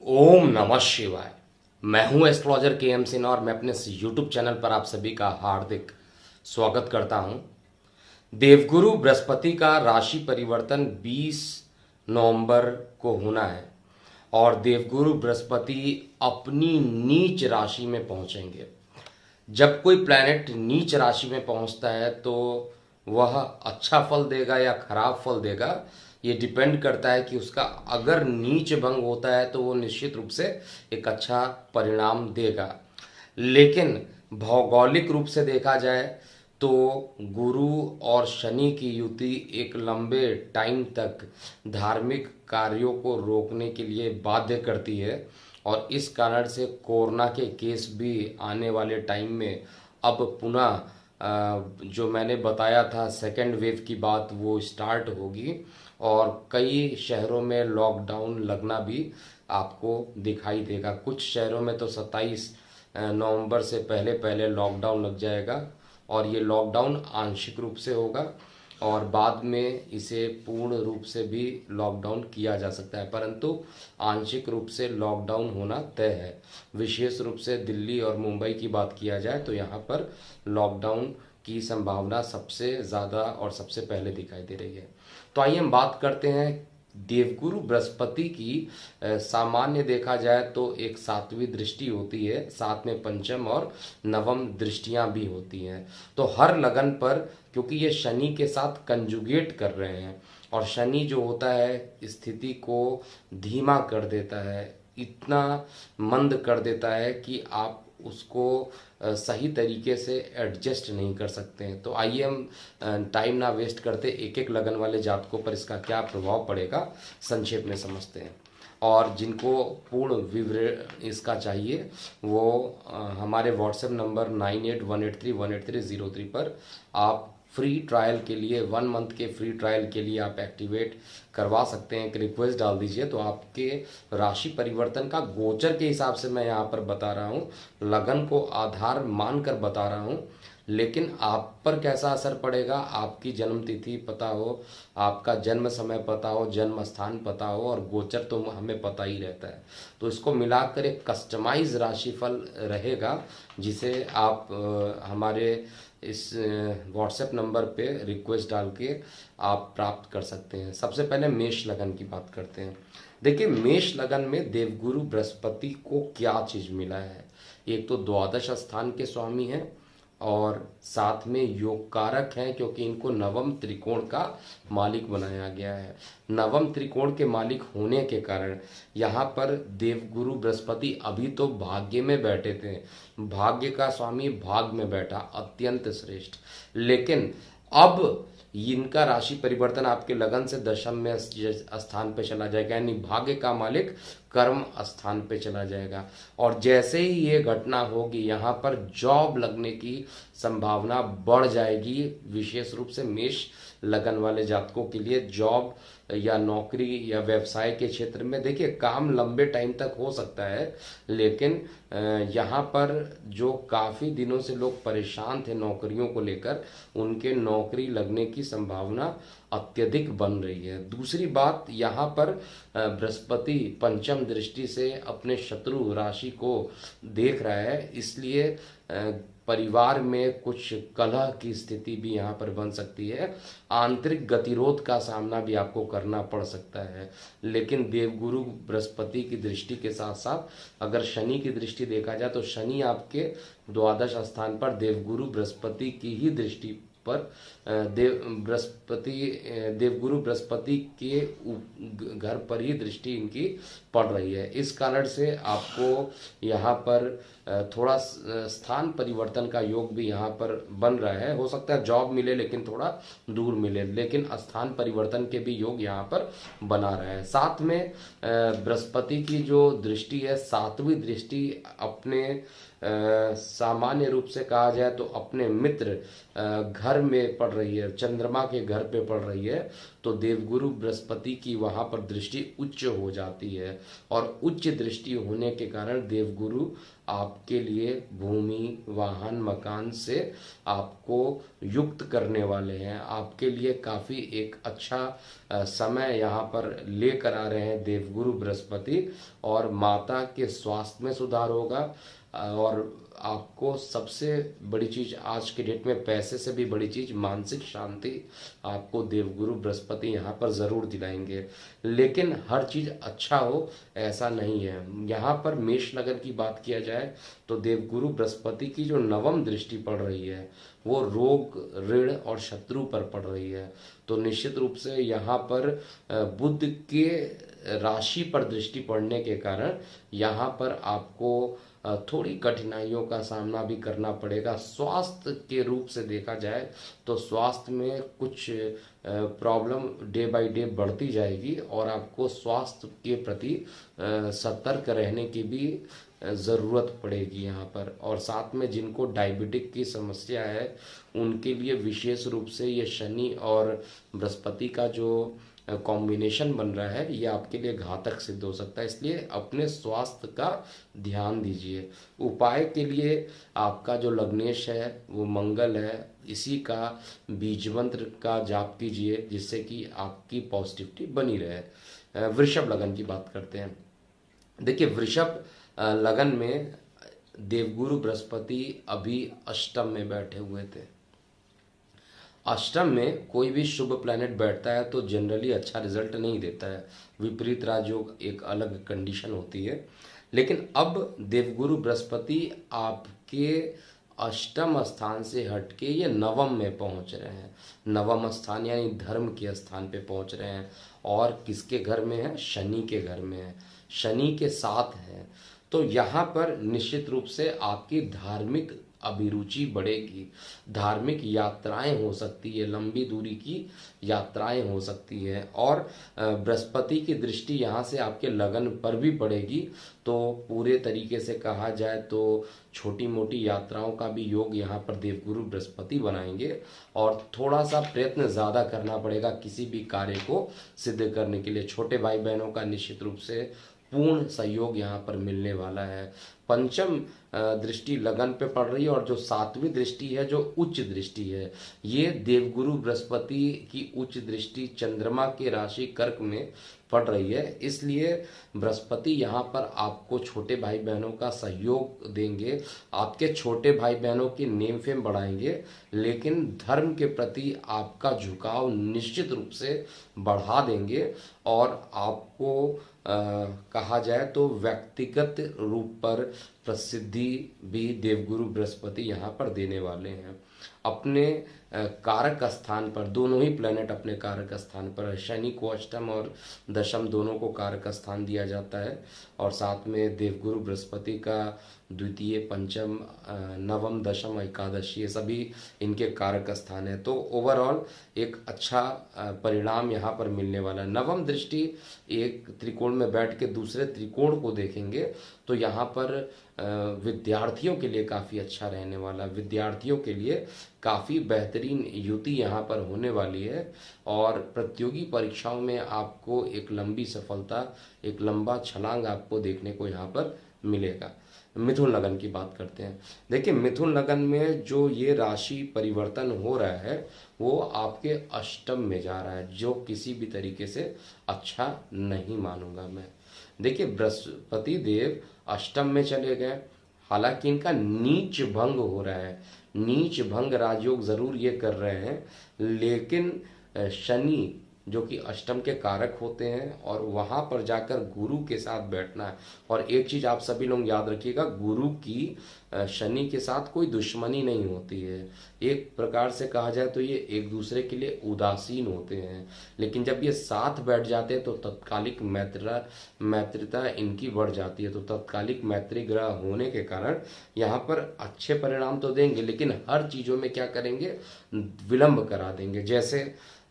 ओम नमः शिवाय। मैं हूं एस्ट्रोलॉजर के एम सिन्हा और मैं अपने यूट्यूब चैनल पर आप सभी का हार्दिक स्वागत करता हूं। देवगुरु बृहस्पति का राशि परिवर्तन 20 नवंबर को होना है और देवगुरु बृहस्पति अपनी नीच राशि में पहुंचेंगे। जब कोई प्लैनेट नीच राशि में पहुंचता है तो वह अच्छा फल देगा या खराब फल देगा, ये डिपेंड करता है कि उसका अगर नीच भंग होता है तो वो निश्चित रूप से एक अच्छा परिणाम देगा। लेकिन भौगोलिक रूप से देखा जाए तो गुरु और शनि की युति एक लंबे टाइम तक धार्मिक कार्यों को रोकने के लिए बाध्य करती है और इस कारण से कोरोना के केस भी आने वाले टाइम में अब पुनः जो मैंने बताया था सेकेंड वेव की बात वो स्टार्ट होगी और कई शहरों में लॉकडाउन लगना भी आपको दिखाई देगा। कुछ शहरों में तो 27 नवंबर से पहले पहले लॉकडाउन लग जाएगा और ये लॉकडाउन आंशिक रूप से होगा और बाद में इसे पूर्ण रूप से भी लॉकडाउन किया जा सकता है, परंतु आंशिक रूप से लॉकडाउन होना तय है। विशेष रूप से दिल्ली और मुंबई की बात किया जाए तो यहाँ पर लॉकडाउन की संभावना सबसे ज़्यादा और सबसे पहले दिखाई दे रही है। तो आइए हम बात करते हैं देवगुरु बृहस्पति की। सामान्य देखा जाए तो एक सातवीं दृष्टि होती है, साथ में पंचम और नवम दृष्टियां भी होती हैं। तो हर लगन पर, क्योंकि ये शनि के साथ कंजुगेट कर रहे हैं और शनि जो होता है स्थिति को धीमा कर देता है, इतना मंद कर देता है कि आप उसको सही तरीके से एडजस्ट नहीं कर सकते हैं। तो आइए हम टाइम ना वेस्ट करते, एक एक लगन वाले जातकों पर इसका क्या प्रभाव पड़ेगा संक्षेप में समझते हैं। और जिनको पूर्ण विवरण इसका चाहिए वो हमारे व्हाट्सएप नंबर 9818318303 पर आप फ्री ट्रायल के लिए 1 मंथ के फ्री ट्रायल के लिए आप एक्टिवेट करवा सकते हैं। एक रिक्वेस्ट डाल दीजिए तो आपके राशि परिवर्तन का गोचर के हिसाब से मैं यहाँ पर बता रहा हूँ, लगन को आधार मानकर बता रहा हूँ, लेकिन आप पर कैसा असर पड़ेगा, आपकी जन्म तिथि पता हो, आपका जन्म समय पता हो, जन्म स्थान पता हो और गोचर तो हमें पता ही रहता है। तो इसको मिलाकर एक कस्टमाइज राशिफल रहेगा जिसे आप हमारे इस व्हाट्सएप नंबर पे रिक्वेस्ट डाल के आप प्राप्त कर सकते हैं। सबसे पहले मेष लगन की बात करते हैं। देखिए, मेष लगन में देवगुरु बृहस्पति को क्या चीज मिला है। एक तो द्वादश स्थान के स्वामी हैं और साथ में योग कारक हैं, क्योंकि इनको नवम त्रिकोण का मालिक बनाया गया है। नवम त्रिकोण के मालिक होने के कारण यहाँ पर देवगुरु बृहस्पति अभी तो भाग्य में बैठे थे, भाग्य का स्वामी भाग में बैठा, अत्यंत श्रेष्ठ। लेकिन अब इनका राशि परिवर्तन आपके लगन से दशम में स्थान पे चला जाएगा, यानी भाग्य का मालिक कर्म स्थान पे चला जाएगा। और जैसे ही ये घटना होगी यहाँ पर जॉब लगने की संभावना बढ़ जाएगी। विशेष रूप से मेष लगन वाले जातकों के लिए जॉब या नौकरी या व्यवसाय के क्षेत्र में देखिए काम लंबे टाइम तक हो सकता है, लेकिन यहाँ पर जो काफ़ी दिनों से लोग परेशान थे नौकरियों को लेकर, उनके नौकरी लगने की संभावना अत्यधिक बन रही है। दूसरी बात, यहाँ पर बृहस्पति पंचम दृष्टि से अपने शत्रु राशि को देख रहा है, इसलिए परिवार में कुछ कलह की स्थिति भी यहाँ पर बन सकती है। आंतरिक गतिरोध का सामना भी आपको करना पड़ सकता है। लेकिन देवगुरु बृहस्पति की दृष्टि के साथ साथ अगर शनि की दृष्टि देखा जाए तो शनि आपके द्वादश स्थान पर देवगुरु बृहस्पति की ही दृष्टि पर देवगुरु बृहस्पति के घर पर ही दृष्टि इनकी पड़ रही है। इस कारण से आपको यहाँ पर थोड़ा स्थान परिवर्तन का योग भी यहाँ पर बन रहा है। हो सकता है जॉब मिले लेकिन थोड़ा दूर मिले, लेकिन स्थान परिवर्तन के भी योग यहाँ पर बना रहा है। साथ में बृहस्पति की जो दृष्टि है, सातवीं दृष्टि अपने सामान्य रूप से कहा जाए तो अपने मित्र घर में पड़ रही है, चंद्रमा के घर पे पड़ रही है। तो देवगुरु बृहस्पति की वहाँ पर दृष्टि उच्च हो जाती है, और उच्च दृष्टि होने के कारण देवगुरु आपके लिए भूमि, वाहन, मकान से आपको युक्त करने वाले हैं। आपके लिए काफ़ी एक अच्छा समय यहाँ पर लेकर आ रहे हैं देवगुरु बृहस्पति, और माता के स्वास्थ्य में सुधार होगा। और आपको सबसे बड़ी चीज आज के डेट में, पैसे से भी बड़ी चीज मानसिक शांति आपको देवगुरु बृहस्पति यहाँ पर जरूर दिलाएंगे। लेकिन हर चीज अच्छा हो ऐसा नहीं है। यहाँ पर मेष लगन की बात किया जाए तो देवगुरु बृहस्पति की जो नवम दृष्टि पड़ रही है वो रोग, ऋण और शत्रु पर पड़ रही है। तो निश्चित रूप से यहाँ पर बुध के राशि पर दृष्टि पड़ने के कारण यहाँ पर आपको थोड़ी कठिनाइयों का सामना भी करना पड़ेगा। स्वास्थ्य के रूप से देखा जाए तो स्वास्थ्य में कुछ प्रॉब्लम डे बाय डे बढ़ती जाएगी, और आपको स्वास्थ्य के प्रति सतर्क रहने की भी ज़रूरत पड़ेगी यहाँ पर। और साथ में जिनको डायबिटिक की समस्या है उनके लिए विशेष रूप से ये शनि और बृहस्पति का जो कॉम्बिनेशन बन रहा है ये आपके लिए घातक सिद्ध हो सकता है। इसलिए अपने स्वास्थ्य का ध्यान दीजिए। उपाय के लिए आपका जो लग्नेश है वो मंगल है, इसी का बीज मंत्र का जाप कीजिए जिससे कि आपकी पॉजिटिविटी बनी रहे। वृषभ लगन की बात करते हैं। देखिए, वृषभ लगन में देवगुरु बृहस्पति अभी अष्टम में बैठे हुए थे। अष्टम में कोई भी शुभ प्लैनेट बैठता है तो जनरली अच्छा रिजल्ट नहीं देता है। विपरीत राजयोग एक अलग कंडीशन होती है। लेकिन अब देवगुरु बृहस्पति आपके अष्टम स्थान से हटके ये नवम में पहुंच रहे हैं। नवम स्थान यानी धर्म के स्थान पे पहुंच रहे हैं, और किसके घर में है? शनि के घर में है, शनि के साथ है। तो यहाँ पर निश्चित रूप से आपकी धार्मिक अभिरुचि बढ़ेगी, धार्मिक यात्राएं हो सकती है, लंबी दूरी की यात्राएं हो सकती है। और बृहस्पति की दृष्टि यहाँ से आपके लगन पर भी पड़ेगी। तो पूरे तरीके से कहा जाए तो छोटी मोटी यात्राओं का भी योग यहाँ पर देवगुरु बृहस्पति बनाएंगे, और थोड़ा सा प्रयत्न ज़्यादा करना पड़ेगा किसी भी कार्य को सिद्ध करने के लिए। छोटे भाई बहनों का निश्चित रूप से पूर्ण सहयोग यहाँ पर मिलने वाला है। पंचम दृष्टि लगन पे पड़ रही है, और जो सातवीं दृष्टि है जो उच्च दृष्टि है, ये देवगुरु बृहस्पति की उच्च दृष्टि चंद्रमा के राशि कर्क में पड़ रही है। इसलिए बृहस्पति यहाँ पर आपको छोटे भाई बहनों का सहयोग देंगे, आपके छोटे भाई बहनों की नेम फेम बढ़ाएंगे, लेकिन धर्म के प्रति आपका झुकाव निश्चित रूप से बढ़ा देंगे। और आपको कहा जाए तो व्यक्तिगत रूप पर प्रसिद्धि भी देवगुरु बृहस्पति यहाँ पर देने वाले हैं। अपने कारक स्थान पर दोनों ही प्लेनेट अपने कारक स्थान पर है। शनि को अष्टम और दशम दोनों को कारक स्थान दिया जाता है, और साथ में देवगुरु बृहस्पति का द्वितीय, पंचम, नवम, दशम, एकादशी ये सभी इनके कारक स्थान है। तो ओवरऑल एक अच्छा परिणाम यहाँ पर मिलने वाला है। नवम दृष्टि एक त्रिकोण में बैठ के दूसरे त्रिकोण को देखेंगे तो यहाँ पर विद्यार्थियों के लिए काफ़ी अच्छा रहने वाला, विद्यार्थियों के लिए काफ़ी बेहतरीन युति यहाँ पर होने वाली है। और प्रतियोगी परीक्षाओं में आपको एक लंबी सफलता, एक लंबा छलांग आपको देखने को यहाँ पर मिलेगा। मिथुन लगन की बात करते हैं। देखिए, मिथुन लगन में जो ये राशि परिवर्तन हो रहा है वो आपके अष्टम में जा रहा है, जो किसी भी तरीके से अच्छा नहीं मानूंगा मैं। देखिए, बृहस्पति देव अष्टम में चले गए, हालांकि इनका नीच भंग हो रहा है, नीच भंग राजयोग जरूर ये कर रहे हैं, लेकिन शनि जो कि अष्टम के कारक होते हैं और वहां पर जाकर गुरु के साथ बैठना है। और एक चीज आप सभी लोग याद रखिएगा, गुरु की शनि के साथ कोई दुश्मनी नहीं होती है। एक प्रकार से कहा जाए तो ये एक दूसरे के लिए उदासीन होते हैं, लेकिन जब ये साथ बैठ जाते हैं तो तत्कालिक मैत्रिता इनकी बढ़ जाती है। तो तत्कालिक मैत्री ग्रह होने के कारण यहाँ पर अच्छे परिणाम तो देंगे, लेकिन हर चीजों में क्या करेंगे? विलंब करा देंगे। जैसे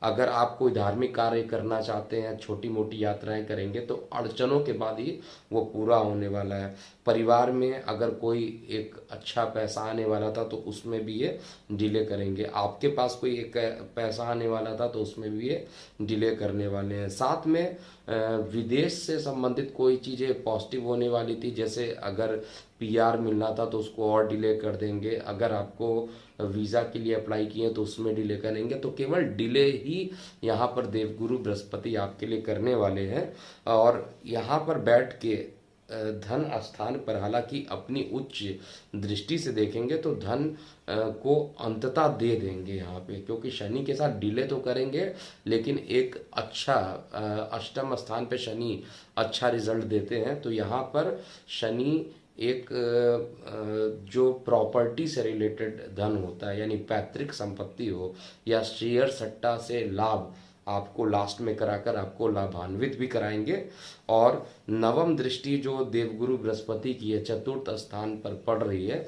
अगर आप कोई धार्मिक कार्य करना चाहते हैं, छोटी मोटी यात्राएं करेंगे तो अड़चनों के बाद ही वो पूरा होने वाला है। परिवार में अगर कोई एक अच्छा पैसा आने वाला था तो उसमें भी ये डिले करेंगे। आपके पास कोई एक पैसा आने वाला था तो उसमें भी ये डिले करने वाले हैं। साथ में विदेश से संबंधित कोई चीज़ें पॉजिटिव होने वाली थी, जैसे अगर पीआर मिलना था तो उसको और डिले कर देंगे। अगर आपको वीज़ा के लिए अप्लाई किए तो उसमें डिले करेंगे। तो केवल डिले ही यहाँ पर देवगुरु बृहस्पति आपके लिए करने वाले हैं। और यहाँ पर बैठ के धन स्थान पर हालांकि अपनी उच्च दृष्टि से देखेंगे तो धन को अंततः दे देंगे यहाँ पे, क्योंकि शनि के साथ डिले तो करेंगे लेकिन एक अच्छा अष्टम स्थान पे शनि अच्छा रिजल्ट देते हैं। तो यहाँ पर शनि एक जो प्रॉपर्टी से रिलेटेड धन होता है, यानी पैतृक संपत्ति हो या शेयर सट्टा से लाभ, आपको लास्ट में कराकर आपको लाभान्वित भी कराएंगे। और नवम दृष्टि जो देवगुरु बृहस्पति की है चतुर्थ स्थान पर पड़ रही है,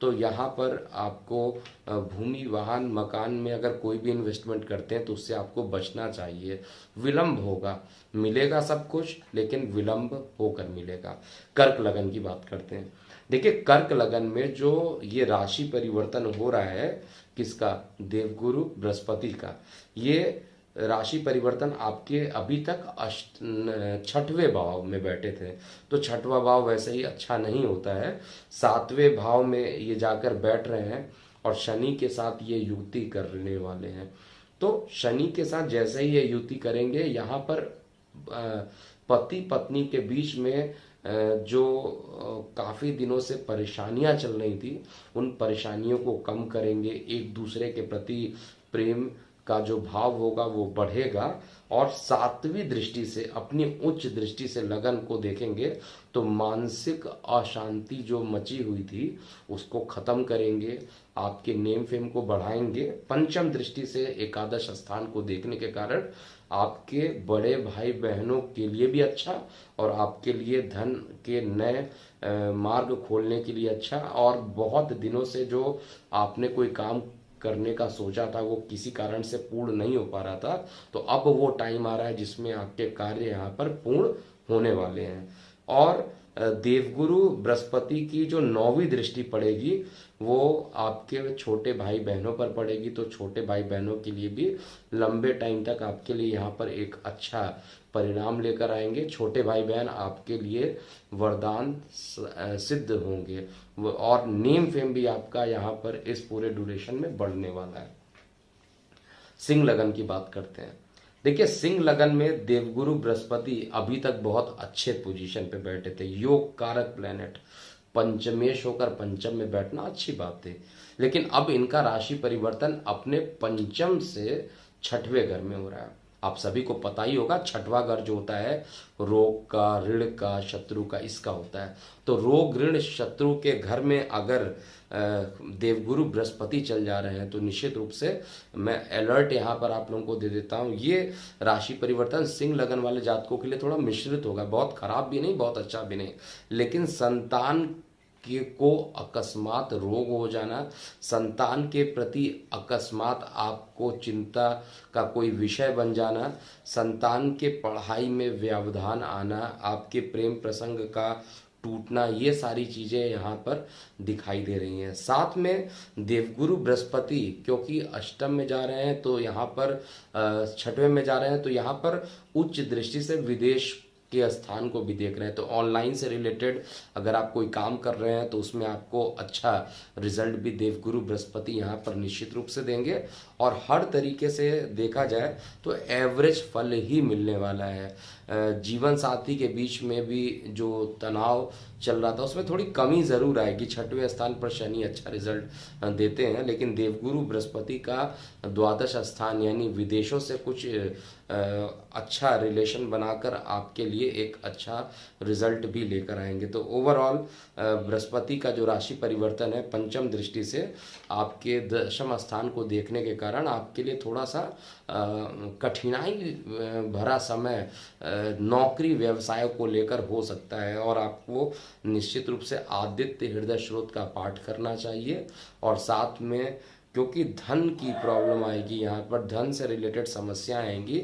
तो यहाँ पर आपको भूमि वाहन मकान में अगर कोई भी इन्वेस्टमेंट करते हैं तो उससे आपको बचना चाहिए। विलंब होगा, मिलेगा सब कुछ लेकिन विलंब होकर मिलेगा। कर्क लगन की बात करते हैं। देखिए, कर्क लगन में जो ये राशि परिवर्तन हो रहा है किसका, देवगुरु बृहस्पति का, ये राशि परिवर्तन आपके अभी तक छठवें भाव में बैठे थे, तो छठवां भाव वैसे ही अच्छा नहीं होता है। सातवें भाव में ये जाकर बैठ रहे हैं और शनि के साथ ये युति करने वाले हैं। तो शनि के साथ जैसे ही ये युति करेंगे, यहाँ पर पति पत्नी के बीच में जो काफ़ी दिनों से परेशानियां चल रही थी, उन परेशानियों को कम करेंगे। एक दूसरे के प्रति प्रेम का जो भाव होगा वो बढ़ेगा। और सातवीं दृष्टि से, अपनी उच्च दृष्टि से लगन को देखेंगे तो मानसिक अशांति जो मची हुई थी उसको खत्म करेंगे, आपके नेम फेम को बढ़ाएंगे। पंचम दृष्टि से एकादश स्थान को देखने के कारण आपके बड़े भाई बहनों के लिए भी अच्छा और आपके लिए धन के नए मार्ग खोलने के लिए अच्छा। और बहुत दिनों से जो आपने कोई काम करने का सोचा था वो किसी कारण से पूर्ण नहीं हो पा रहा था, तो अब वो टाइम आ रहा है जिसमें आपके कार्य यहाँ पर पूर्ण होने वाले हैं। और देवगुरु बृहस्पति की जो नौवीं दृष्टि पड़ेगी वो आपके छोटे भाई बहनों पर पड़ेगी, तो छोटे भाई बहनों के लिए भी लंबे टाइम तक आपके लिए यहाँ पर एक अच्छा परिणाम लेकर आएंगे। छोटे भाई बहन आपके लिए वरदान सिद्ध होंगे और नेम फेम भी आपका यहाँ पर इस पूरे ड्यूरेशन में बढ़ने वाला है। सिंह लगन की बात करते हैं। देखिए, सिंह लगन में देवगुरु बृहस्पति अभी तक बहुत अच्छे पोजीशन पे बैठे थे, योग कारक प्लेनेट, पंचमेश होकर पंचम में बैठना अच्छी बात थी। लेकिन अब इनका राशि परिवर्तन अपने पंचम से छठवें घर में हो रहा है। आप सभी को पता ही होगा, छठवां घर जो होता है रोग का, ऋण का, शत्रु का, इसका होता है। तो रोग ऋण शत्रु के घर में अगर देवगुरु बृहस्पति चल जा रहे हैं तो निश्चित रूप से मैं अलर्ट यहाँ पर आप लोगों को दे देता हूँ, ये राशि परिवर्तन सिंह लगन वाले जातकों के लिए थोड़ा मिश्रित होगा। बहुत खराब भी नहीं, बहुत अच्छा भी नहीं। लेकिन संतान को अकस्मात रोग हो जाना, संतान के प्रति अकस्मात आपको चिंता का कोई विषय बन जाना, संतान के पढ़ाई में व्यवधान आना, आपके प्रेम प्रसंग का टूटना, ये सारी चीज़ें यहाँ पर दिखाई दे रही हैं। साथ में देवगुरु बृहस्पति क्योंकि अष्टम में जा रहे हैं तो यहाँ पर छठवें में जा रहे हैं, तो यहाँ पर उच्च दृष्टि से विदेश के स्थान को भी देख रहे हैं। तो ऑनलाइन से रिलेटेड अगर आप कोई काम कर रहे हैं तो उसमें आपको अच्छा रिजल्ट भी देवगुरु बृहस्पति यहाँ पर निश्चित रूप से देंगे। और हर तरीके से देखा जाए तो एवरेज फल ही मिलने वाला है। जीवन साथी के बीच में भी जो तनाव चल रहा था उसमें थोड़ी कमी ज़रूर आएगी। छठवें स्थान पर शनि अच्छा रिजल्ट देते हैं, लेकिन देवगुरु बृहस्पति का द्वादश स्थान यानी विदेशों से कुछ अच्छा रिलेशन बनाकर आपके लिए एक अच्छा रिजल्ट भी लेकर आएंगे। तो ओवरऑल बृहस्पति का जो राशि परिवर्तन है पंचम दृष्टि से आपके दशम स्थान को देखने के कारण आपके लिए थोड़ा सा कठिनाई भरा समय नौकरी व्यवसाय को लेकर हो सकता है। और आपको निश्चित रूप से आदित्य हृदय स्रोत का पाठ करना चाहिए और साथ में क्योंकि धन की प्रॉब्लम आएगी, यहाँ पर धन से रिलेटेड समस्याएं आएंगी।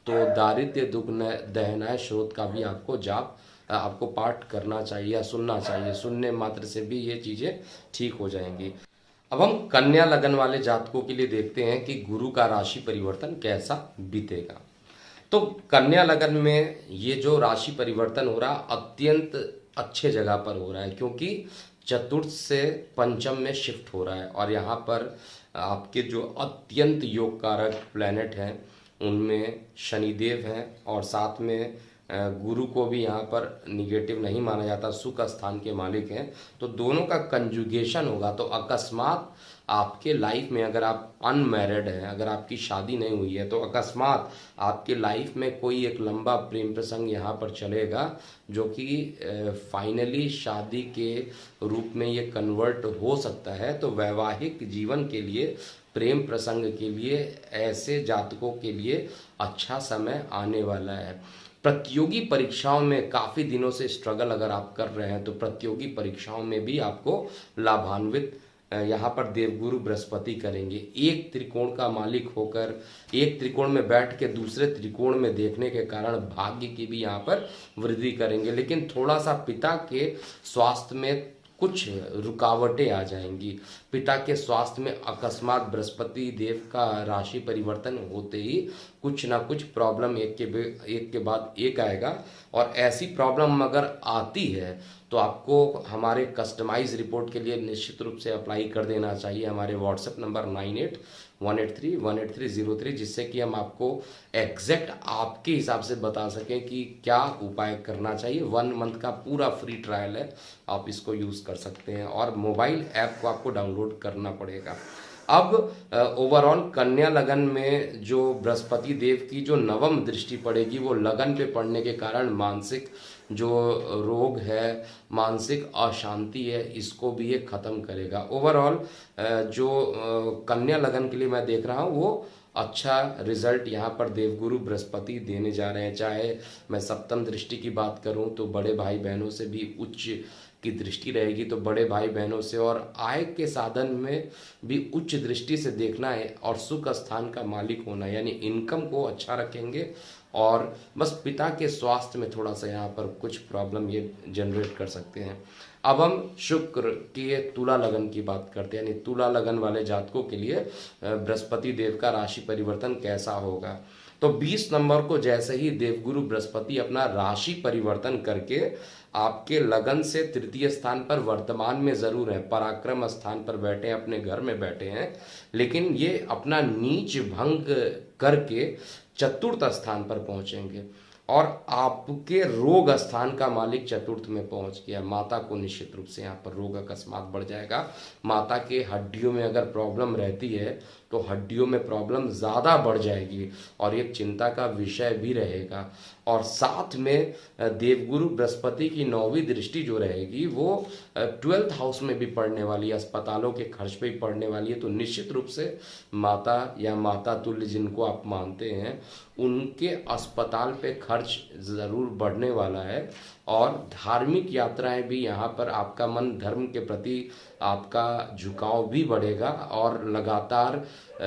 तो दारिद्र्य दुख दहनाय स्रोत का भी आपको जाप आपको पाठ करना चाहिए या सुनना चाहिए, सुनने मात्र से भी ये चीज़ें ठीक हो जाएंगी। अब हम कन्या लगन वाले जातकों के लिए देखते हैं कि गुरु का राशि परिवर्तन कैसा बीतेगा। तो कन्या लगन में ये जो राशि परिवर्तन हो रहा अत्यंत अच्छे जगह पर हो रहा है, क्योंकि चतुर्थ से पंचम में शिफ्ट हो रहा है और यहाँ पर आपके जो अत्यंत योग कारक प्लैनेट हैं उनमें शनिदेव हैं और साथ में गुरु को भी यहाँ पर निगेटिव नहीं माना जाता, सुख स्थान के मालिक हैं। तो दोनों का कंजुगेशन होगा तो अकस्मात आपके लाइफ में, अगर आप अनमैरिड हैं, अगर आपकी शादी नहीं हुई है, तो अकस्मात आपके लाइफ में कोई एक लंबा प्रेम प्रसंग यहाँ पर चलेगा जो कि फाइनली शादी के रूप में ये कन्वर्ट हो सकता है। तो वैवाहिक जीवन के लिए, प्रेम प्रसंग के लिए ऐसे जातकों के लिए अच्छा समय आने वाला है। प्रतियोगी परीक्षाओं में काफ़ी दिनों से स्ट्रगल अगर आप कर रहे हैं तो प्रतियोगी परीक्षाओं में भी आपको लाभान्वित यहाँ पर देवगुरु बृहस्पति करेंगे। एक त्रिकोण का मालिक होकर एक त्रिकोण में बैठ के दूसरे त्रिकोण में देखने के कारण भाग्य की भी यहाँ पर वृद्धि करेंगे, लेकिन थोड़ा सा पिता के स्वास्थ्य में कुछ रुकावटें आ जाएंगी। पिता के स्वास्थ्य में अकस्मात बृहस्पति देव का राशि परिवर्तन होते ही कुछ ना कुछ प्रॉब्लम एक के बाद एक आएगा। और ऐसी प्रॉब्लम अगर आती है तो आपको हमारे कस्टमाइज रिपोर्ट के लिए निश्चित रूप से अप्लाई कर देना चाहिए हमारे व्हाट्सएप नंबर 9818318303, जिससे कि हम आपको एग्जैक्ट आपके हिसाब से बता सकें कि क्या उपाय करना चाहिए। 1 मंथ का पूरा फ्री ट्रायल है, आप इसको यूज़ कर सकते हैं और मोबाइल ऐप को आपको डाउनलोड करना पड़ेगा। अब ओवरऑल कन्या लगन में जो बृहस्पति देव की जो नवम दृष्टि पड़ेगी वो लगन पे पड़ने के कारण मानसिक जो रोग है, मानसिक अशांति है, इसको भी ये खत्म करेगा। ओवरऑल जो कन्या लगन के लिए मैं देख रहा हूँ वो अच्छा रिजल्ट यहाँ पर देवगुरु बृहस्पति देने जा रहे हैं। चाहे मैं सप्तम दृष्टि की बात करूँ तो बड़े भाई बहनों से भी उच्च की दृष्टि रहेगी, तो बड़े भाई बहनों से और आय के साधन में भी उच्च दृष्टि से देखना है और सुख स्थान का मालिक होना, यानी इनकम को अच्छा रखेंगे। और बस पिता के स्वास्थ्य में थोड़ा सा यहाँ पर कुछ प्रॉब्लम ये जनरेट कर सकते हैं। अब हम शुक्र की तुला लगन की बात करते हैं, यानी तुला लगन वाले जातकों के लिए बृहस्पति देव का राशि परिवर्तन कैसा होगा। तो 20 नंबर को जैसे ही देवगुरु बृहस्पति अपना राशि परिवर्तन करके आपके लगन से तृतीय स्थान पर वर्तमान में जरूर है, पराक्रम स्थान पर बैठे हैं, अपने घर में बैठे हैं, लेकिन ये अपना नीच भंग करके चतुर्थ स्थान पर पहुंचेंगे और आपके रोग स्थान का मालिक चतुर्थ में पहुंच गया। माता को निश्चित रूप से यहाँ पर रोग अकस्मात बढ़ जाएगा। माता के हड्डियों में अगर प्रॉब्लम रहती है तो हड्डियों में प्रॉब्लम ज़्यादा बढ़ जाएगी और एक चिंता का विषय भी रहेगा। और साथ में देवगुरु बृहस्पति की 9वीं दृष्टि जो रहेगी वो 12th हाउस में भी पड़ने वाली है, अस्पतालों के खर्च पे भी पड़ने वाली है। तो निश्चित रूप से माता या माता तुल्य जिनको आप मानते हैं उनके अस्पताल पे खर्च ज़रूर बढ़ने वाला है। और धार्मिक यात्राएं भी यहाँ पर आपका मन धर्म के प्रति आपका झुकाव भी बढ़ेगा। और लगातार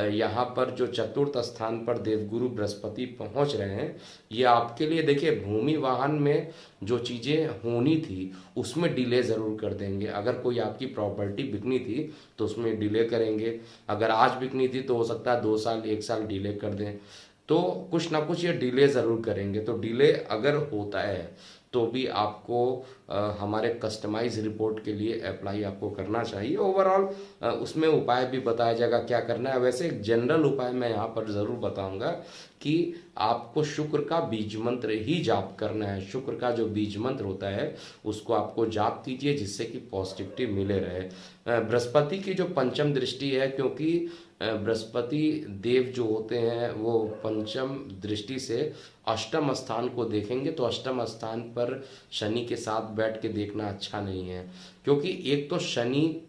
यहाँ पर जो चतुर्थ स्थान पर देवगुरु बृहस्पति पहुँच रहे हैं ये आपके लिए, देखिए, भूमि वाहन में जो चीज़ें होनी थी उसमें डिले ज़रूर कर देंगे। अगर कोई आपकी प्रॉपर्टी बिकनी थी तो उसमें डिले करेंगे, अगर आज बिकनी थी तो हो सकता है 2 साल 1 साल डिले कर दें, तो कुछ ना कुछ ये डिले ज़रूर करेंगे। तो डिले अगर होता है तो भी आपको हमारे कस्टमाइज रिपोर्ट के लिए अप्लाई आपको करना चाहिए। ओवरऑल उसमें उपाय भी बताया जाएगा क्या करना है। वैसे एक जनरल उपाय मैं यहाँ पर ज़रूर बताऊंगा कि आपको शुक्र का बीज मंत्र ही जाप करना है। शुक्र का जो बीज मंत्र होता है उसको आपको जाप कीजिए जिससे कि पॉजिटिविटी मिले रहे। बृहस्पति की जो पंचम दृष्टि है, क्योंकि बृहस्पति देव जो होते हैं वो पंचम दृष्टि से अष्टम स्थान को देखेंगे, तो अष्टम स्थान पर शनि के साथ बैठ के देखना अच्छा नहीं है, क्योंकि एक तो शनि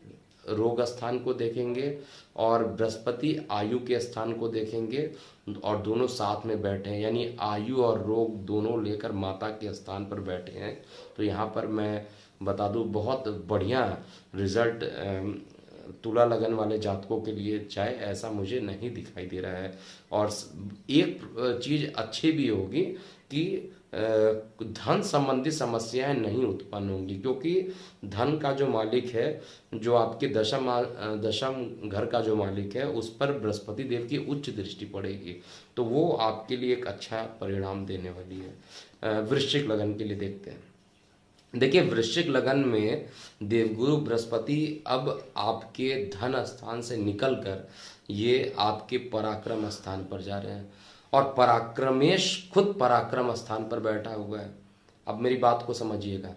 रोग स्थान को देखेंगे और बृहस्पति आयु के स्थान को देखेंगे और दोनों साथ में बैठे हैं, यानी आयु और रोग दोनों लेकर माता के स्थान पर बैठे हैं। तो यहाँ पर मैं बता दूं बहुत बढ़िया रिजल्ट तुला लगन वाले जातकों के लिए जाए, ऐसा मुझे नहीं दिखाई दे रहा है। और एक चीज अच्छी भी होगी कि धन संबंधी समस्याएं नहीं उत्पन्न होंगी, क्योंकि धन का जो मालिक है, जो आपके दशम घर का जो मालिक है, उस पर बृहस्पति देव की उच्च दृष्टि पड़ेगी, तो वो आपके लिए एक अच्छा परिणाम देने वाली है। वृश्चिक लगन के लिए देखते हैं। देखिए, वृश्चिक लगन में देवगुरु बृहस्पति अब आपके धन स्थान से निकलकर ये आपके पराक्रम स्थान पर जा रहे हैं, और पराक्रमेश खुद पराक्रम स्थान पर बैठा हुआ है। अब मेरी बात को समझिएगा,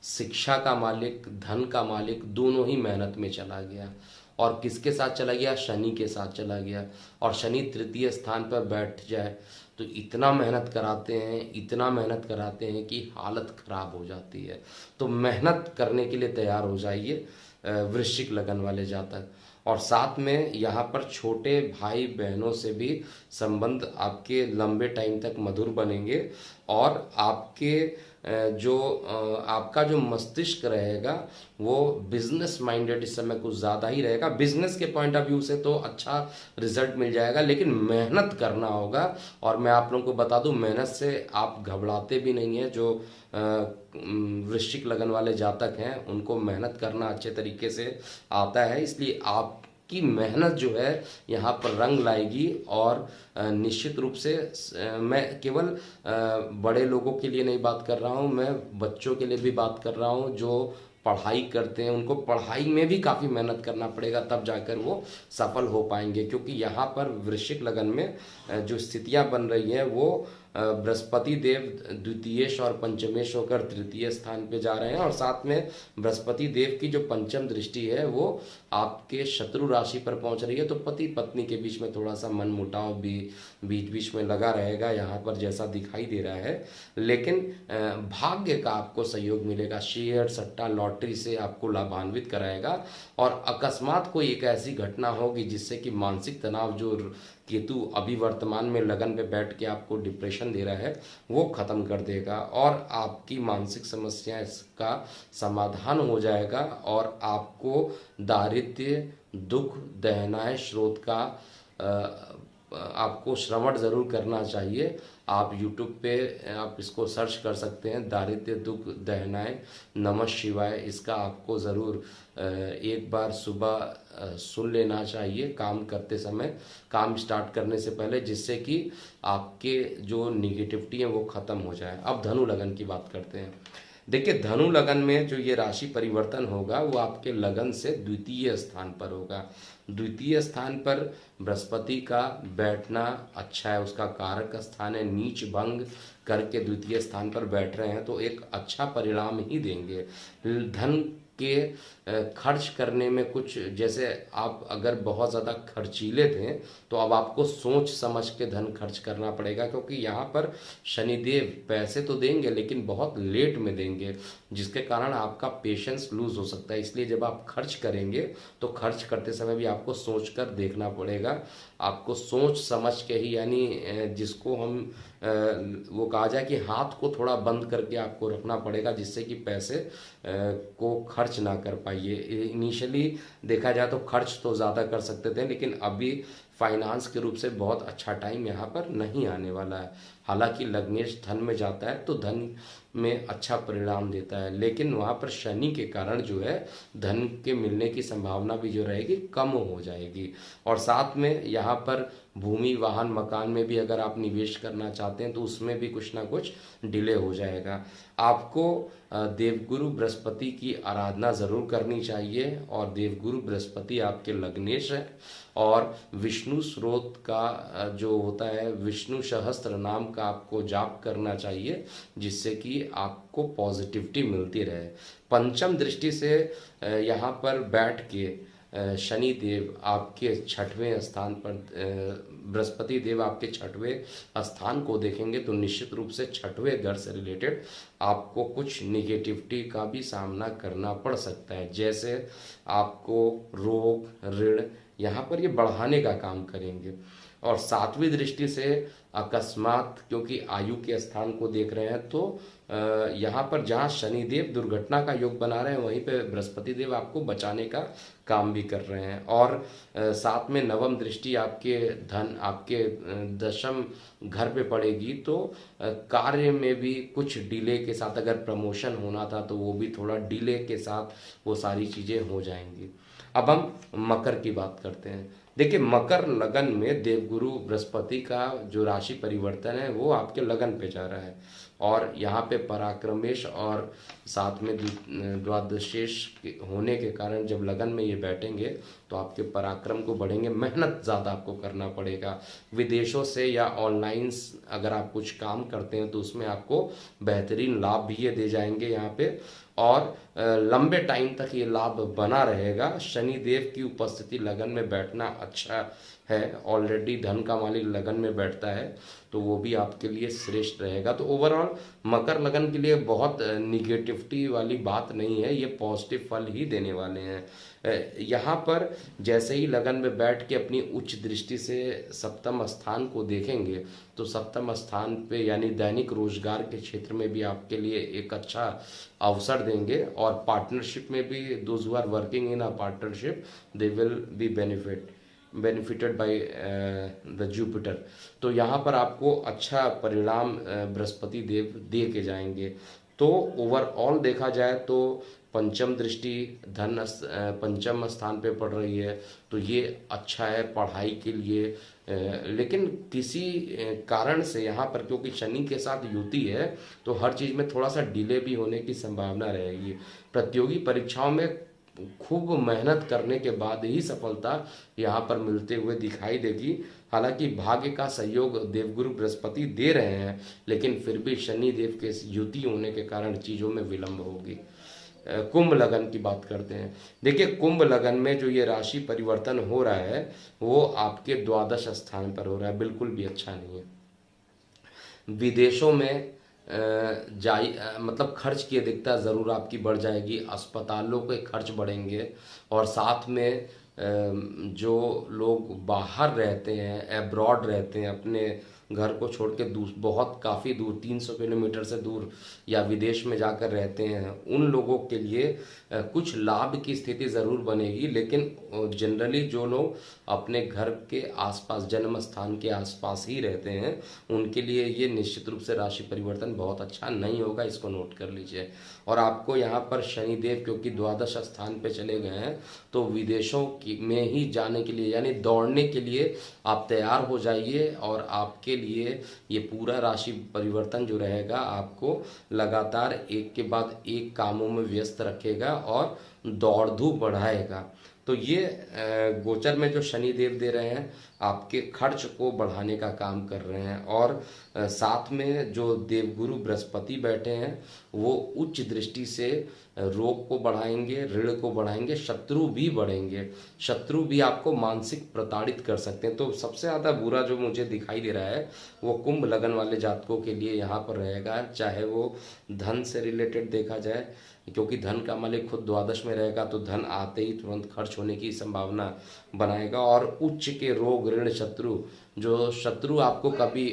शिक्षा का मालिक, धन का मालिक, दोनों ही मेहनत में चला गया। और किसके साथ चला गया? शनि के साथ चला गया। और शनि तृतीय स्थान पर बैठ जाए तो इतना मेहनत कराते हैं, इतना मेहनत कराते हैं कि हालत खराब हो जाती है। तो मेहनत करने के लिए तैयार हो जाइए वृश्चिक लगन वाले जातक। और साथ में यहाँ पर छोटे भाई बहनों से भी संबंध आपके लंबे टाइम तक मधुर बनेंगे, और आपके आपका जो मस्तिष्क रहेगा वो बिजनेस माइंडेड इस समय कुछ ज़्यादा ही रहेगा। बिजनेस के पॉइंट ऑफ व्यू से तो अच्छा रिजल्ट मिल जाएगा, लेकिन मेहनत करना होगा। और मैं आप लोगों को बता दूं, मेहनत से आप घबराते भी नहीं हैं। जो वृश्चिक लगन वाले जातक हैं उनको मेहनत करना अच्छे तरीके से आता है, इसलिए आपकी मेहनत जो है यहाँ पर रंग लाएगी। और निश्चित रूप से मैं केवल बड़े लोगों के लिए नहीं बात कर रहा हूँ, मैं बच्चों के लिए भी बात कर रहा हूँ। जो पढ़ाई करते हैं उनको पढ़ाई में भी काफ़ी मेहनत करना पड़ेगा, तब जाकर वो सफल हो पाएंगे। क्योंकि यहाँ पर वृश्चिक लगन में जो स्थितियाँ बन रही हैं वो बृहस्पति देव द्वितीयेश और पंचमेश होकर तृतीय स्थान पे जा रहे हैं, और साथ में बृहस्पति देव की जो पंचम दृष्टि है वो आपके शत्रु राशि पर पहुंच रही है। तो पति पत्नी के बीच में थोड़ा सा मन मुटाव भी बीच बीच में लगा रहेगा यहाँ पर, जैसा दिखाई दे रहा है। लेकिन भाग्य का आपको सहयोग मिलेगा, शेयर सट्टा लॉटरी से आपको लाभान्वित कराएगा। और अकस्मात कोई एक ऐसी घटना होगी जिससे कि मानसिक तनाव, जो केतु अभी वर्तमान में लगन पे बैठ के आपको डिप्रेशन दे रहा है, वो खत्म कर देगा, और आपकी मानसिक समस्या इसका समाधान हो जाएगा। और आपको दारिद्र्य, दुख, दहनाए स्रोत का आपको श्रवण ज़रूर करना चाहिए। आप YouTube पे आप इसको सर्च कर सकते हैं, दारिद्र्य दुख दहनाए नमः शिवाय। इसका आपको ज़रूर एक बार सुबह सुन लेना चाहिए काम करते समय, काम स्टार्ट करने से पहले, जिससे कि आपके जो निगेटिविटी है वो ख़त्म हो जाए। अब धनु लगन की बात करते हैं। देखिए, धनु लगन में जो ये राशि परिवर्तन होगा वो आपके लगन से द्वितीय स्थान पर होगा। द्वितीय स्थान पर बृहस्पति का बैठना अच्छा है, उसका कारक स्थान है, नीच भंग करके द्वितीय स्थान पर बैठ रहे हैं, तो एक अच्छा परिणाम ही देंगे। धन के खर्च करने में कुछ, जैसे आप अगर बहुत ज़्यादा खर्चीले थे तो अब आपको सोच समझ के धन खर्च करना पड़ेगा, क्योंकि यहाँ पर शनिदेव पैसे तो देंगे लेकिन बहुत लेट में देंगे, जिसके कारण आपका पेशेंस लूज हो सकता है। इसलिए जब आप खर्च करेंगे तो खर्च करते समय भी आपको सोच कर देखना पड़ेगा, आपको सोच समझ के ही, यानी जिसको हम वो कहा जाए कि हाथ को थोड़ा बंद करके आपको रखना पड़ेगा, जिससे कि पैसे को खर्च ना कर पाइए। इनिशियली देखा जाए तो खर्च तो ज़्यादा कर सकते थे, लेकिन अभी फाइनेंस के रूप से बहुत अच्छा टाइम यहाँ पर नहीं आने वाला है। हालांकि लग्नेश धन में जाता है तो धन में अच्छा परिणाम देता है, लेकिन वहाँ पर शनि के कारण जो है धन के मिलने की संभावना भी जो रहेगी कम हो जाएगी। और साथ में यहाँ पर भूमि वाहन मकान में भी अगर आप निवेश करना चाहते हैं तो उसमें भी कुछ ना कुछ डिले हो जाएगा। आपको देवगुरु बृहस्पति की आराधना ज़रूर करनी चाहिए, और देवगुरु बृहस्पति आपके लग्नेश है। और विष्णु स्रोत का जो होता है विष्णु सहस्त्र नाम का आपको जाप करना चाहिए, जिससे कि आपको पॉजिटिविटी मिलती रहे। पंचम दृष्टि से यहाँ पर बैठ के शनि देव आपके छठवें स्थान पर, बृहस्पति देव आपके छठवें स्थान को देखेंगे, तो निश्चित रूप से छठवें घर से रिलेटेड आपको कुछ निगेटिविटी का भी सामना करना पड़ सकता है। जैसे आपको रोग, ऋण यहाँ पर ये बढ़ाने का काम करेंगे। और सातवीं दृष्टि से अकस्मात, क्योंकि आयु के स्थान को देख रहे हैं, तो यहाँ पर जहाँ शनिदेव दुर्घटना का योग बना रहे हैं वहीं पे बृहस्पति देव आपको बचाने का काम भी कर रहे हैं। और साथ में नवम दृष्टि आपके धन आपके दशम घर पे पड़ेगी, तो कार्य में भी कुछ डिले के साथ, अगर प्रमोशन होना था तो वो भी थोड़ा डिले के साथ वो सारी चीज़ें हो जाएंगी। अब हम मकर की बात करते हैं। देखिए, मकर लगन में देवगुरु बृहस्पति का जो राशि परिवर्तन है वो आपके लगन पे जा रहा है, और यहाँ पे पराक्रमेश और साथ में द्वादशेश होने के कारण जब लगन में ये बैठेंगे तो आपके पराक्रम को बढ़ेंगे, मेहनत ज़्यादा आपको करना पड़ेगा। विदेशों से या ऑनलाइन अगर आप कुछ काम करते हैं तो उसमें आपको बेहतरीन लाभ भी ये दे जाएंगे यहाँ पे, और लंबे टाइम तक ये लाभ बना रहेगा। शनि देव की उपस्थिति लगन में बैठना अच्छा है, ऑलरेडी धन का मालिक लगन में बैठता है तो वो भी आपके लिए श्रेष्ठ रहेगा। तो ओवरऑल मकर लगन के लिए बहुत निगेटिविटी वाली बात नहीं है, ये पॉजिटिव फल ही देने वाले हैं। यहाँ पर जैसे ही लगन में बैठ के अपनी उच्च दृष्टि से सप्तम स्थान को देखेंगे तो सप्तम स्थान पे यानी दैनिक रोजगार के क्षेत्र में भी आपके लिए एक अच्छा अवसर देंगे, और पार्टनरशिप में भी those who are working in a partnership they will be benefited by the Jupiter. तो यहाँ पर आपको अच्छा परिणाम बृहस्पति देव दे के जाएंगे। तो ओवरऑल देखा जाए तो पंचम दृष्टि पंचम स्थान पे पड़ रही है, तो ये अच्छा है पढ़ाई के लिए। लेकिन किसी कारण से यहाँ पर क्योंकि शनि के साथ युति है तो हर चीज़ में थोड़ा सा डिले भी होने की संभावना रहेगी। प्रतियोगी परीक्षाओं में खूब मेहनत करने के बाद ही सफलता यहाँ पर मिलते हुए दिखाई देगी। हालांकि भाग्य का सहयोग देवगुरु बृहस्पति दे रहे हैं, लेकिन फिर भी शनि देव के युति होने के कारण चीज़ों में विलंब होगी। कुंभ लगन की बात करते हैं। देखिए, कुंभ लगन में जो ये राशि परिवर्तन हो रहा है वो आपके द्वादश स्थान पर हो रहा है, बिल्कुल भी अच्छा नहीं है। विदेशों में मतलब खर्च की अधिकता ज़रूर आपकी बढ़ जाएगी, अस्पतालों के खर्च बढ़ेंगे, और साथ में जो लोग बाहर रहते हैं, एब्रॉड रहते हैं, अपने घर को छोड़ के बहुत काफ़ी दूर 300 किलोमीटर से दूर या विदेश में जाकर रहते हैं, उन लोगों के लिए कुछ लाभ की स्थिति ज़रूर बनेगी। लेकिन जनरली जो लोग अपने घर के आसपास जन्म स्थान के आसपास ही रहते हैं उनके लिए ये निश्चित रूप से राशि परिवर्तन बहुत अच्छा नहीं होगा, इसको नोट कर लीजिए। और आपको यहाँ पर शनिदेव क्योंकि द्वादश स्थान पे चले गए हैं तो विदेशों में ही जाने के लिए यानी दौड़ने के लिए आप तैयार हो जाइए, और आपके लिए ये पूरा राशि परिवर्तन जो रहेगा आपको लगातार एक के बाद एक कामों में व्यस्त रखेगा और दौड़ धूप बढ़ाएगा। तो ये गोचर में जो शनि देव दे रहे हैं आपके खर्च को बढ़ाने का काम कर रहे हैं, और साथ में जो देवगुरु बृहस्पति बैठे हैं वो उच्च दृष्टि से रोग को बढ़ाएंगे, ऋण को बढ़ाएंगे, शत्रु भी बढ़ेंगे, शत्रु भी आपको मानसिक प्रताड़ित कर सकते हैं। तो सबसे ज़्यादा बुरा जो मुझे दिखाई दे रहा है वो कुंभ लगन वाले जातकों के लिए यहाँ पर रहेगा, चाहे वो धन से रिलेटेड देखा जाए, क्योंकि धन का मालिक खुद द्वादश में रहेगा तो धन आते ही तुरंत खर्च होने की संभावना बनाएगा, और उच्च के रोग ऋण शत्रु जो शत्रु आपको कभी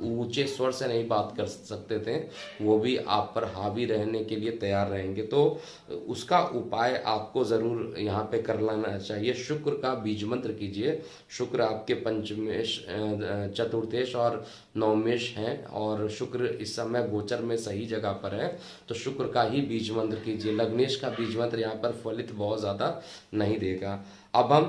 ऊंचे स्वर से नहीं बात कर सकते थे वो भी आप पर हावी रहने के लिए तैयार रहेंगे। तो उसका उपाय आपको ज़रूर यहाँ पे कर लेना चाहिए। शुक्र का बीज मंत्र कीजिए। शुक्र आपके पंचमेश चतुर्थेश और नवमेश हैं, और शुक्र इस समय गोचर में सही जगह पर है, तो शुक्र का ही बीज मंत्र कीजिए। लग्नेश का बीज मंत्र यहाँ पर फलित बहुत ज़्यादा नहीं देगा। अब हम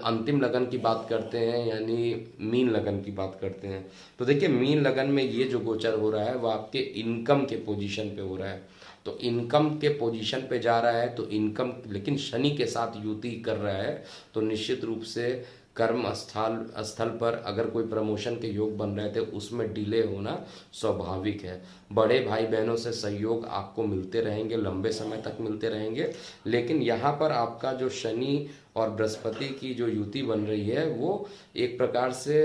अंतिम लगन की बात करते हैं, यानी मीन लगन की बात करते हैं। तो देखिए, मीन लगन में ये जो गोचर हो रहा है वो आपके इनकम के पोजीशन पे हो रहा है, तो इनकम के पोजीशन पे जा रहा है तो इनकम, लेकिन शनि के साथ युति कर रहा है, तो निश्चित रूप से कर्म स्थल पर अगर कोई प्रमोशन के योग बन रहे थे उसमें डिले होना स्वाभाविक है। बड़े भाई बहनों से सहयोग आपको मिलते रहेंगे, लंबे समय तक मिलते रहेंगे, लेकिन यहाँ पर आपका जो शनि और बृहस्पति की जो युति बन रही है वो एक प्रकार से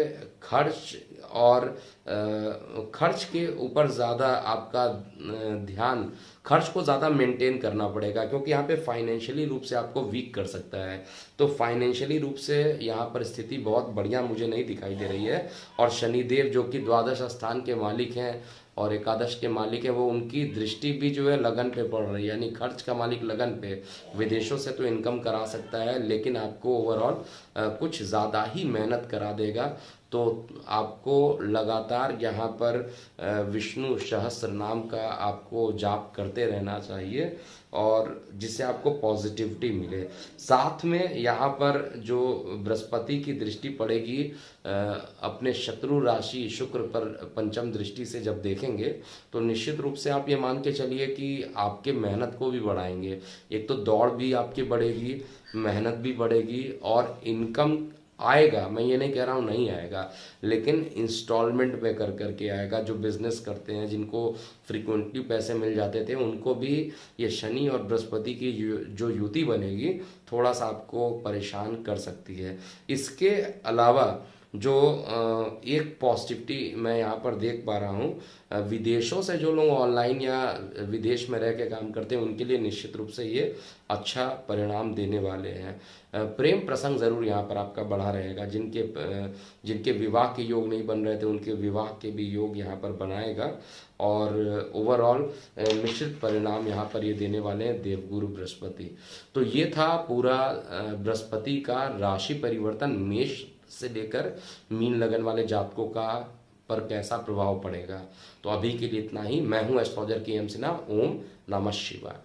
खर्च के ऊपर ज़्यादा आपका ध्यान, खर्च को ज़्यादा मेंटेन करना पड़ेगा, क्योंकि यहाँ पे फाइनेंशियली रूप से आपको वीक कर सकता है। तो फाइनेंशियली रूप से यहाँ पर स्थिति बहुत बढ़िया मुझे नहीं दिखाई दे रही है, और शनिदेव जो कि द्वादश स्थान के मालिक हैं और एकादश के मालिक है वो, उनकी दृष्टि भी जो है लगन पे पड़ रही है, यानी खर्च का मालिक लगन पे। विदेशों से तो इनकम करा सकता है, लेकिन आपको ओवरऑल कुछ ज़्यादा ही मेहनत करा देगा। तो आपको लगातार यहाँ पर विष्णु सहस्त्र नाम का आपको जाप करते रहना चाहिए, और जिससे आपको पॉजिटिविटी मिले। साथ में यहाँ पर जो बृहस्पति की दृष्टि पड़ेगी अपने शत्रु राशि शुक्र पर पंचम दृष्टि से जब देखेंगे, तो निश्चित रूप से आप ये मान के चलिए कि आपके मेहनत को भी बढ़ाएंगे। एक तो दौड़ भी आपकी बढ़ेगी, मेहनत भी बढ़ेगी, और इनकम आएगा। मैं ये नहीं कह रहा हूँ नहीं आएगा, लेकिन इंस्टॉलमेंट में कर करके आएगा। जो बिजनेस करते हैं, जिनको फ्रिक्वेंटली पैसे मिल जाते थे, उनको भी ये शनि और बृहस्पति की जो युति बनेगी, थोड़ा सा आपको परेशान कर सकती है। इसके अलावा जो एक पॉजिटिविटी मैं यहाँ पर देख पा रहा हूँ, विदेशों से जो लोग ऑनलाइन या विदेश में रह के काम करते हैं, उनके लिए निश्चित रूप से ये अच्छा परिणाम देने वाले हैं। प्रेम प्रसंग ज़रूर यहाँ पर आपका बढ़ा रहेगा। जिनके विवाह के योग नहीं बन रहे थे, उनके विवाह के भी योग यहाँ पर बनाएगा, और ओवरऑल निश्चित परिणाम यहाँ पर ये देने वाले हैं देवगुरु बृहस्पति। तो ये था पूरा बृहस्पति का राशि परिवर्तन, मेष से लेकर मीन लगन वाले जातकों का पर कैसा प्रभाव पड़ेगा। तो अभी के लिए इतना ही। मैं हूं एस्ट्रोलॉजर के एम सिन्हा। ओम नमः शिवाय।